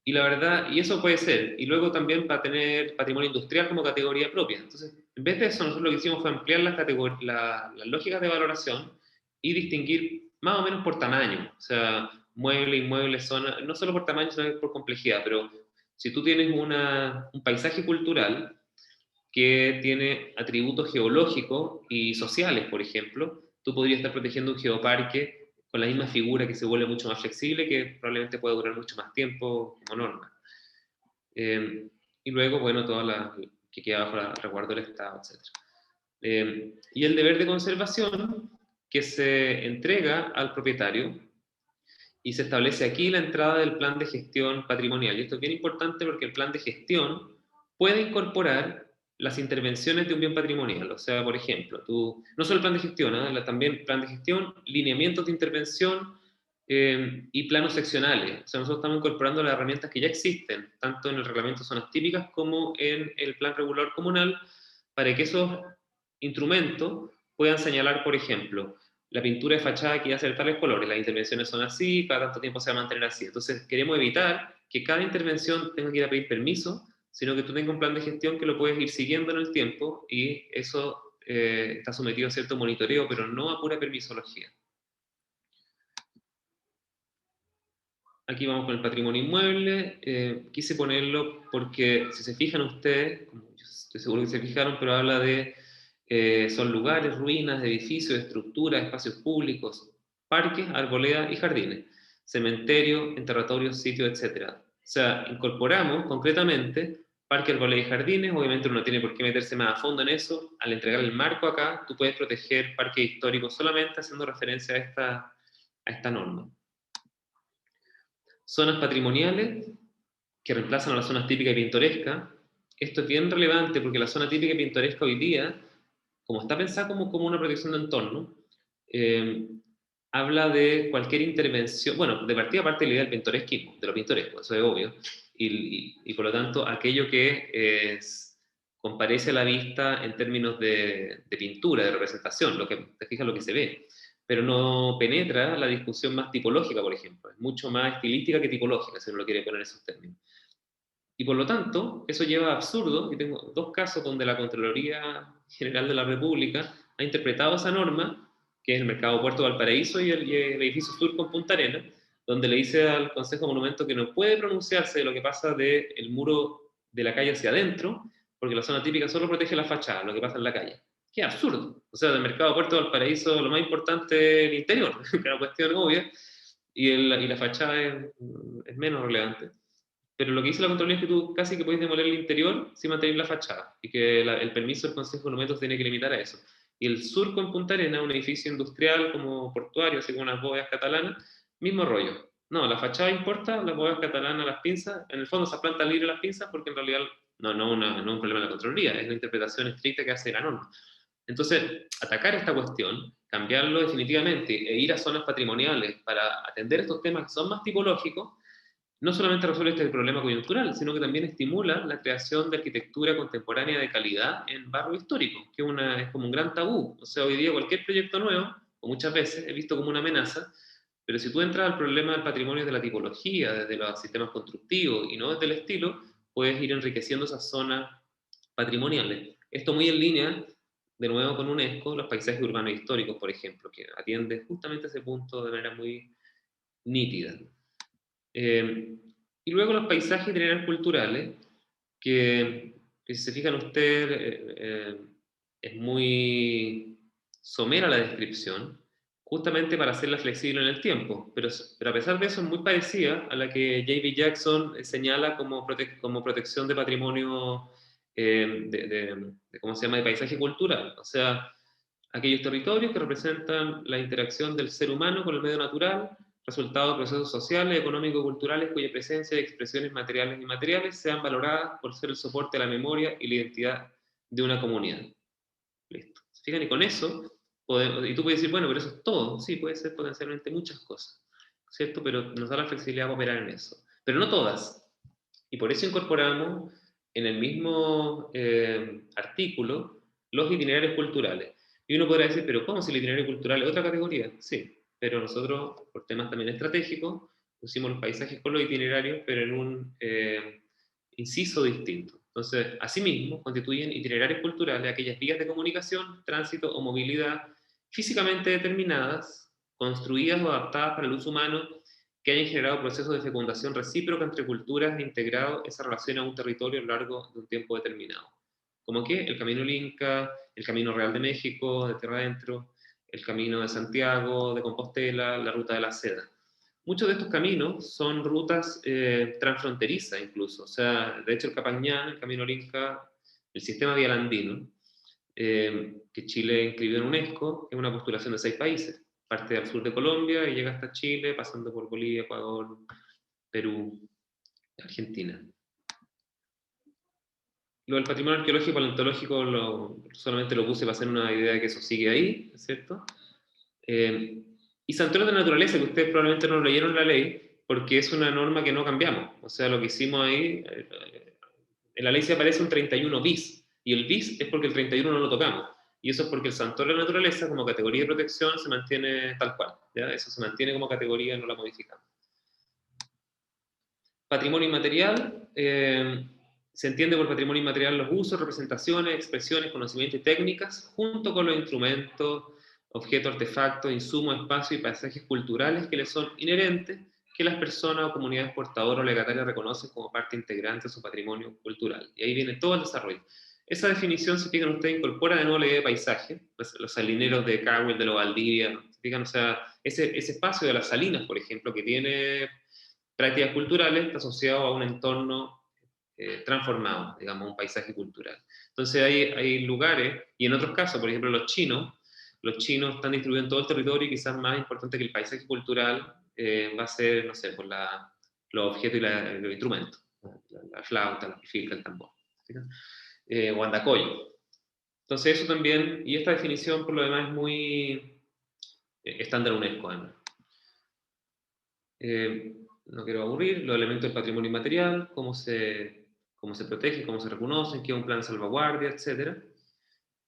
Speaker 1: Y la verdad, y eso puede ser, y luego también para tener patrimonio industrial como categoría propia. Entonces, en vez de eso, nosotros lo que hicimos fue ampliar las lógicas de valoración y distinguir más o menos por tamaño. O sea, mueble, inmueble, zona, no solo por tamaño, sino por complejidad, pero si tú tienes un paisaje cultural que tiene atributos geológicos y sociales, por ejemplo, tú podrías estar protegiendo un geoparque con la misma figura que se vuelve mucho más flexible, que probablemente puede durar mucho más tiempo como norma. Y luego, bueno, toda la que queda bajo resguardo del Estado, etc. Y el deber de conservación que se entrega al propietario y se establece aquí la entrada del plan de gestión patrimonial. Y esto es bien importante porque el plan de gestión puede incorporar las intervenciones de un bien patrimonial. O sea, por ejemplo, no solo el plan de gestión, también plan de gestión, lineamientos de intervención y planos seccionales. O sea, nosotros estamos incorporando las herramientas que ya existen, tanto en el reglamento de zonas típicas como en el plan regulador comunal, para que esos instrumentos puedan señalar, por ejemplo, la pintura de fachada que ya hace tales colores, las intervenciones son así, cada tanto tiempo se va a mantener así. Entonces, queremos evitar que cada intervención tenga que ir a pedir permiso, sino que tú tengas un plan de gestión que lo puedes ir siguiendo en el tiempo y eso está sometido a cierto monitoreo, pero no a pura permisología. Aquí vamos con el patrimonio inmueble. Quise ponerlo porque, si se fijan ustedes, como yo estoy seguro que se fijaron, pero habla de son lugares, ruinas, edificios, estructuras, espacios públicos, parques, arboledas y jardines, cementerios, enterratorios, sitios, etc. O sea, incorporamos concretamente parques, arboledas y jardines. Obviamente uno no tiene por qué meterse más a fondo en eso. Al entregar el marco acá, tú puedes proteger parques históricos solamente haciendo referencia a esta norma. Zonas patrimoniales que reemplazan a las zonas típicas y pintorescas. Esto es bien relevante porque la zona típica y pintoresca hoy día, como está pensada como una protección de entorno, habla de cualquier intervención, bueno, de partida parte de la idea del pintoresquismo, de lo pintoresco, eso es obvio, y por lo tanto aquello que comparece a la vista en términos de pintura, de representación, te fijas lo que se ve, pero no penetra la discusión más tipológica, por ejemplo, es mucho más estilística que tipológica, si uno lo quiere poner en esos términos. Y por lo tanto, eso lleva a absurdo, y tengo dos casos donde la Contraloría General de la República ha interpretado esa norma, que es el Mercado Puerto Valparaíso y el edificio Sur con Punta Arenas, donde le dice al Consejo de Monumentos que no puede pronunciarse de lo que pasa del muro de la calle hacia adentro, porque la zona típica solo protege la fachada, lo que pasa en la calle. que es absurdo. O sea, del mercado de Puerto Valparaíso lo más importante es el interior, que es una cuestión obvia, y la fachada es menos relevante. Pero lo que dice la Contraloría es que tú casi que puedes demoler el interior sin mantener la fachada, y que el permiso del Consejo de Monumentos tiene que limitar a eso. Y el surco en Punta Arenas, un edificio industrial como portuario, así como unas bóvedas catalanas, mismo rollo. No, la fachada importa, las bóvedas catalanas, las pinzas, en el fondo se plantan libre las pinzas porque en realidad no es un problema de la Contraloría, es una interpretación estricta que hace la norma. Entonces, atacar esta cuestión, cambiarlo definitivamente e ir a zonas patrimoniales para atender estos temas que son más tipológicos, no solamente resuelve este problema coyuntural, sino que también estimula la creación de arquitectura contemporánea de calidad en barrios históricos, que es como un gran tabú. O sea, hoy día cualquier proyecto nuevo, o muchas veces, he visto como una amenaza, pero si tú entras al problema del patrimonio de la tipología, desde los sistemas constructivos y no desde el estilo, puedes ir enriqueciendo esas zonas patrimoniales. Esto muy en línea, de nuevo con UNESCO, los paisajes urbanos históricos, por ejemplo, que atiende justamente ese punto de manera muy nítida. Y luego los paisajes itinerarios culturales, que si se fijan ustedes, es muy somera la descripción, justamente para hacerla flexible en el tiempo, pero a pesar de eso es muy parecida a la que J.B. Jackson señala como protección de patrimonio, ¿cómo se llama?, de paisaje cultural. O sea, aquellos territorios que representan la interacción del ser humano con el medio natural, resultado de procesos sociales, económicos y culturales cuya presencia y expresiones materiales y inmateriales sean valoradas por ser el soporte de la memoria y la identidad de una comunidad. Listo. ¿Se fijan? Y con eso, y tú puedes decir, bueno, pero eso es todo. Sí, puede ser potencialmente muchas cosas, ¿cierto? Pero nos da la flexibilidad para operar en eso. Pero no todas. Y por eso incorporamos en el mismo artículo los itinerarios culturales. Y uno podrá decir, pero ¿cómo si el itinerario cultural es otra categoría? Sí, pero nosotros, por temas también estratégicos, pusimos los paisajes con los itinerarios, pero en un inciso distinto. Entonces, asimismo, constituyen itinerarios culturales aquellas vías de comunicación, tránsito o movilidad físicamente determinadas, construidas o adaptadas para el uso humano, que hayan generado procesos de fecundación recíproca entre culturas e integrado esa relación a un territorio a lo largo de un tiempo determinado. Como que el Camino del Inca, el Camino Real de México, de Tierra Adentro, el Camino de Santiago, de Compostela, la Ruta de la Seda. Muchos de estos caminos son rutas transfronterizas incluso. O sea, de hecho el Capañán, el Camino del Inca, el sistema vial andino, que Chile inscribió en UNESCO, es una postulación de 6 países. Parte al sur de Colombia y llega hasta Chile, pasando por Bolivia, Ecuador, Perú, Argentina. Lo del patrimonio arqueológico y paleontológico solamente lo puse para hacer una idea de que eso sigue ahí, ¿cierto? Y santuarios de naturaleza, que ustedes probablemente no leyeron la ley, porque es una norma que no cambiamos. O sea, lo que hicimos ahí, en la ley se aparece un 31 bis, y el bis es porque el 31 no lo tocamos. Y eso es porque el santuario de la naturaleza, como categoría de protección, se mantiene tal cual. ¿Ya? Eso se mantiene como categoría, no la modificamos. Patrimonio inmaterial, se entiende por patrimonio inmaterial los usos, representaciones, expresiones, conocimientos y técnicas, junto con los instrumentos, objetos, artefactos, insumos, espacios y paisajes culturales que les son inherentes, que las personas o comunidades portadoras o legatarias reconocen como parte integrante de su patrimonio cultural. Y ahí viene todo el desarrollo. Esa definición, si fijan ustedes, incorpora de nuevo la idea de paisaje, los salineros de Carwell, de los Valdivia, fijan, o sea, ese espacio de las salinas, por ejemplo, que tiene prácticas culturales, está asociado a un entorno transformado, digamos, un paisaje cultural. Entonces hay lugares, y en otros casos, por ejemplo, los chinos están distribuidos en todo el territorio y quizás más importante que el paisaje cultural va a ser, no sé, por los objetos y los instrumentos, la flauta, la pifilca, el tambor, o andacoyo. Entonces eso también, y esta definición por lo demás es muy estándar UNESCO, además. No quiero aburrir, los elementos del patrimonio inmaterial, cómo se protege, cómo se reconocen, qué es un plan de salvaguardia, etc.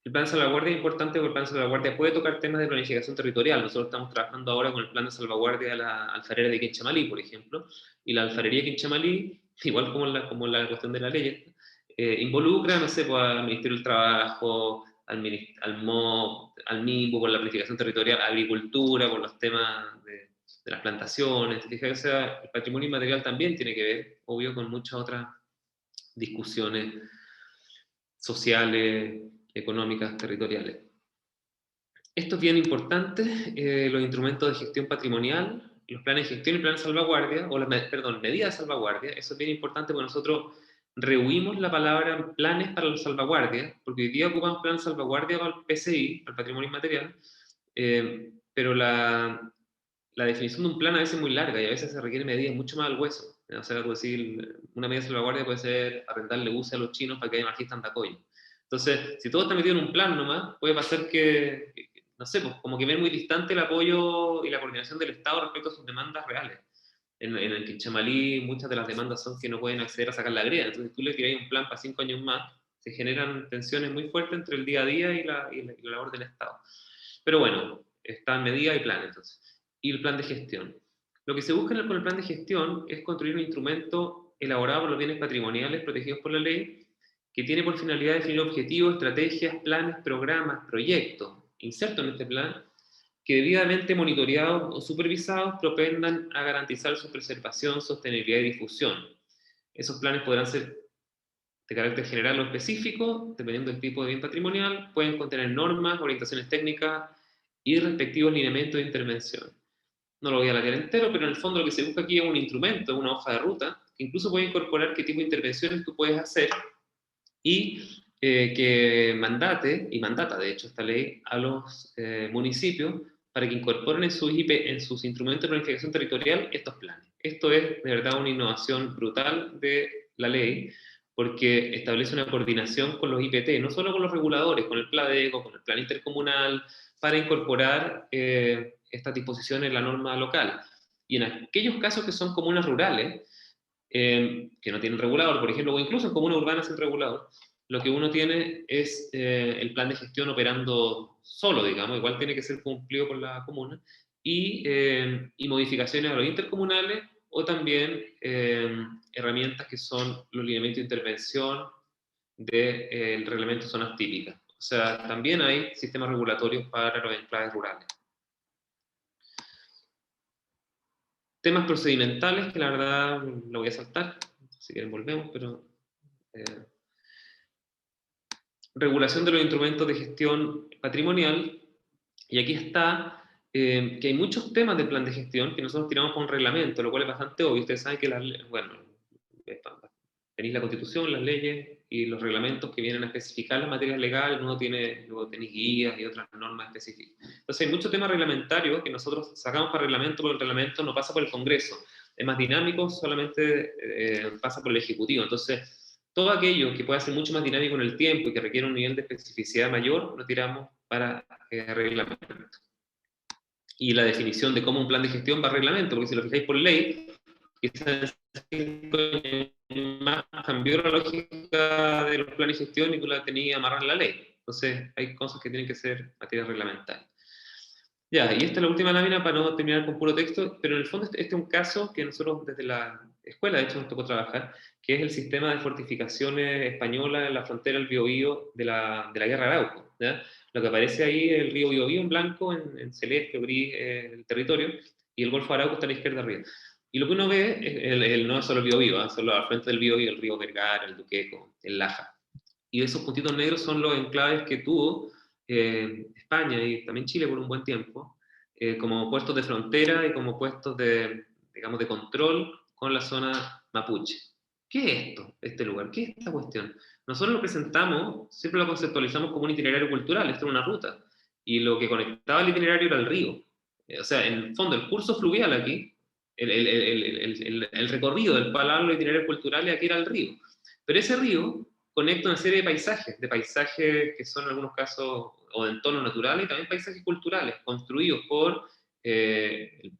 Speaker 1: El plan de salvaguardia es importante porque el plan de salvaguardia puede tocar temas de planificación territorial. Nosotros estamos trabajando ahora con el plan de salvaguardia de la alfarera de Quinchamalí, por ejemplo, y la alfarería de Quinchamalí, igual como la cuestión de la ley, involucra, no sé, pues, al Ministerio del Trabajo, al MOB, al MIMBU, por la planificación territorial, agricultura, por los temas de las plantaciones. O sea, el patrimonio inmaterial también tiene que ver, obvio, con muchas otras discusiones sociales, económicas territoriales. Esto es bien importante, los instrumentos de gestión patrimonial, los planes de gestión y planes de salvaguardia, o las medidas de salvaguardia. Eso es bien importante porque nosotros rehuimos la palabra planes para la salvaguardia, porque hoy día ocupamos plan de salvaguardia para el PCI, para el patrimonio inmaterial, pero la definición de un plan a veces es muy larga y a veces se requieren medidas mucho más al hueso. O sea, decir, una medida de salvaguardia puede ser arrendarle buses a los chinos para que haya magista andacoyo. Entonces, si todo está metido en un plan nomás, puede pasar que no sé, pues como que ven muy distante el apoyo y la coordinación del Estado respecto a sus demandas reales. En el Quinchamalí muchas de las demandas son que no pueden acceder a sacar la greda, entonces tú le tiras un plan para 5 años más, se generan tensiones muy fuertes entre el día a día y la labor del Estado. Pero bueno, está en medida y plan entonces. Y el plan de gestión. Lo que se busca con el plan de gestión es construir un instrumento elaborado por los bienes patrimoniales protegidos por la ley, que tiene por finalidad definir objetivos, estrategias, planes, programas, proyectos, insertos en este plan, que debidamente monitoreados o supervisados propendan a garantizar su preservación, sostenibilidad y difusión. Esos planes podrán ser de carácter general o específico, dependiendo del tipo de bien patrimonial, pueden contener normas, orientaciones técnicas y respectivos lineamientos de intervención. No lo voy a leer entero, pero en el fondo lo que se busca aquí es un instrumento, una hoja de ruta, que incluso puede incorporar qué tipo de intervenciones tú puedes hacer y que mandate, y mandata de hecho esta ley, a los municipios para que incorporen en sus instrumentos de planificación territorial estos planes. Esto es de verdad una innovación brutal de la ley, porque establece una coordinación con los IPT, no solo con los reguladores, con el PLADECO, con el plan intercomunal, para incorporar estas disposiciones en la norma local. Y en aquellos casos que son comunas rurales, que no tienen regulador, por ejemplo, o incluso en comunas urbanas sin regulador, lo que uno tiene es el plan de gestión operando solo, digamos, igual tiene que ser cumplido por la comuna, y modificaciones a los intercomunales o también herramientas que son los lineamientos de intervención del reglamento de zonas típicas. O sea, también hay sistemas regulatorios para los enclaves rurales. Temas procedimentales, que la verdad lo voy a saltar, si quieren volvemos, pero... regulación de los instrumentos de gestión patrimonial, y aquí está que hay muchos temas del plan de gestión que nosotros tiramos con un reglamento, lo cual es bastante obvio. Ustedes saben que tenéis la Constitución, las leyes y los reglamentos que vienen a especificar las materias legales, luego tenéis guías y otras normas específicas. Entonces hay muchos temas reglamentarios que nosotros sacamos para reglamento, porque el reglamento no pasa por el Congreso, es más dinámico, solamente pasa por el Ejecutivo. Entonces, todo aquello que pueda ser mucho más dinámico en el tiempo y que requiere un nivel de especificidad mayor, lo tiramos para reglamento. Y la definición de cómo un plan de gestión va a reglamento, porque si lo fijáis por ley, quizás más cambió la lógica de los planes de gestión y tú la tenías amarrada en la ley. Entonces, hay cosas que tienen que ser materia reglamentaria. Ya, y esta es la última lámina para no terminar con puro texto, pero en el fondo este es un caso que nosotros desde la escuela, de hecho, nos tocó trabajar, que es el sistema de fortificaciones española en la frontera del Biobío de la Guerra de Arauco. ¿Ya? Lo que aparece ahí es el río Biobío en blanco, en celeste o gris el territorio, y el Golfo de Arauco está a la izquierda arriba. Y lo que uno ve, no es solo el Biobío, solo al frente del Biobío el río Vergara, el Duqueco, el Laja. Y esos puntitos negros son los enclaves que tuvo España y también Chile por un buen tiempo, como puestos de frontera y como puestos de, digamos, de control con la zona mapuche. ¿Qué es esto, este lugar? ¿Qué es esta cuestión? Nosotros lo presentamos, siempre lo conceptualizamos como un itinerario cultural, esto era una ruta, y lo que conectaba el itinerario era el río. O sea, en el fondo, el curso fluvial aquí, el recorrido del palabra itinerario cultural aquí era el río. Pero ese río conecta una serie de paisajes que son en algunos casos o de entornos naturales y también paisajes culturales, construidos por el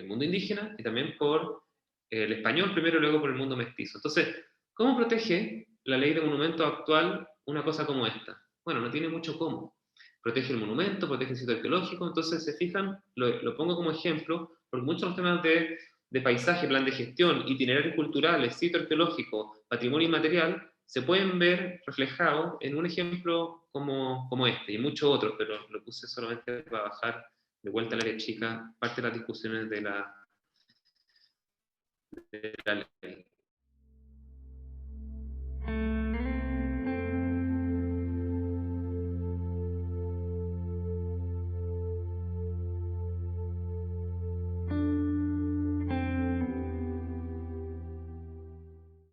Speaker 1: mundo indígena y también por el español primero y luego por el mundo mestizo. Entonces, ¿cómo protege la ley de monumentos actual una cosa como esta? Bueno, no tiene mucho cómo. Protege el monumento, protege el sitio arqueológico, entonces se fijan, lo pongo como ejemplo, porque muchos de los temas de paisaje, plan de gestión, itinerarios culturales, sitio arqueológico, patrimonio inmaterial, se pueden ver reflejados en un ejemplo como este, y muchos otros, pero lo puse solamente para bajar de vuelta al área chica parte de las discusiones de la ley.